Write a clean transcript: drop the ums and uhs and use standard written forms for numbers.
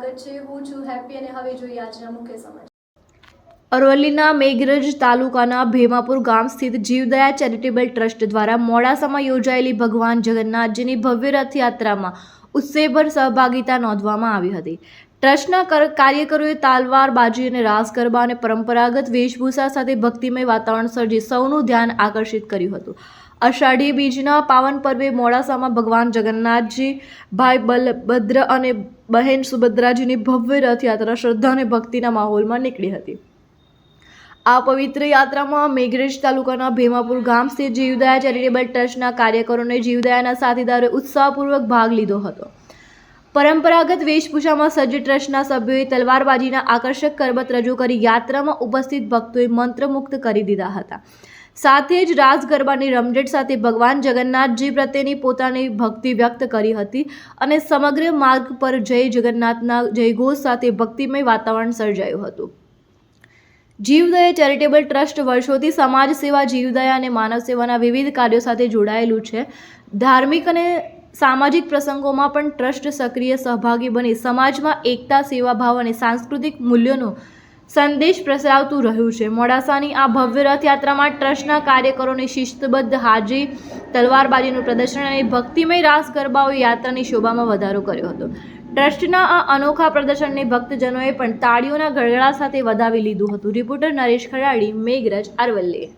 સ્વાગત છે। હું છું હેપી અને હવે જોઈએ આજના મુખ્ય સમાચાર। અરવલ્લીના મેઘરજ તાલુકાના ભેમાપુર ગામ સ્થિત જીવદયા ચેરિટેબલ ટ્રસ્ટ દ્વારા મોડાસામાં યોજાયેલી ભગવાન જગન્નાથજીની ભવ્ય રથયાત્રામાં ઉત્સાહભર સહભાગિતા નોંધવામાં આવી હતી। ટ્રસ્ટના કાર્યકરોએ તાલવાર, બાજી અને રાસ ગરબા અને પરંપરાગત વેશભૂષા સાથે ભક્તિમય વાતાવરણ સર્જી સૌનું ધ્યાન આકર્ષિત કર્યું હતું। અષાઢી બીજના પાવન પર્વે મોડાસામાં ભગવાન જગન્નાથજી, ભાઈ બલભદ્ર અને બહેન સુભદ્રાજીની ભવ્ય રથયાત્રા શ્રદ્ધા અને ભક્તિના માહોલમાં નીકળી હતી। આ પવિત્ર યાત્રામાં મેઘરજ તાલુકાના ભેમાપુર ગામ સ્થિત જીવદયા ચેરિટેબલ ટ્રસ્ટના કાર્યકરો અને જીવદયાના સાથીદારોએ ઉત્સાહપૂર્વક ભાગ લીધો હતો। પરંપરાગત વેશભૂષામાં સજ્જ ટ્રસ્ટના સભ્યોએ તલવારબાજીના આકર્ષક કરબત રજૂ કરી યાત્રામાં ઉપસ્થિત ભક્તોએ મંત્રમુગ્ધ કરી દીધા હતા। સાથે જ રાસ ગરબાની રમઝટ સાથે ભગવાન જગન્નાથજી પ્રત્યેની પોતાની ભક્તિ વ્યક્ત કરી હતી અને સમગ્ર માર્ગ પર જય જગન્નાથના જયઘોષ સાથે ભક્તિમય વાતાવરણ સર્જાયું હતું। જીવદયા ચેરિટેબલ ટ્રસ્ટ વર્ષોથી સમાજ સેવા, જીવદયા અને માનવ સેવાના વિવિધ કાર્યો સાથે જોડાયેલું છે। ધાર્મિક અને સામાજિક પ્રસંગોમાં પણ ટ્રસ્ટ સક્રિય સહભાગી બની સમાજમાં એકતા, સેવાભાવ અને સાંસ્કૃતિક મૂલ્યોનો સંદેશ પ્રસરાવતું રહ્યું છે। મોડાસાની આ ભવ્ય રથયાત્રામાં ટ્રસ્ટના કાર્યકરોની શિસ્તબદ્ધ હાજરી, તલવારબાજીનું પ્રદર્શન અને ભક્તિમય રાસ ગરબાઓએ યાત્રાની શોભામાં વધારો કર્યો હતો। ટ્રસ્ટના આ અનોખા પ્રદર્શનને ભક્તજનોએ પણ તાળીઓના ગળગળાટ સાથે વધાવી લીધું હતું। રિપોર્ટર નરેશ ખરાડી, મેઘરજ, અરવલ્લી।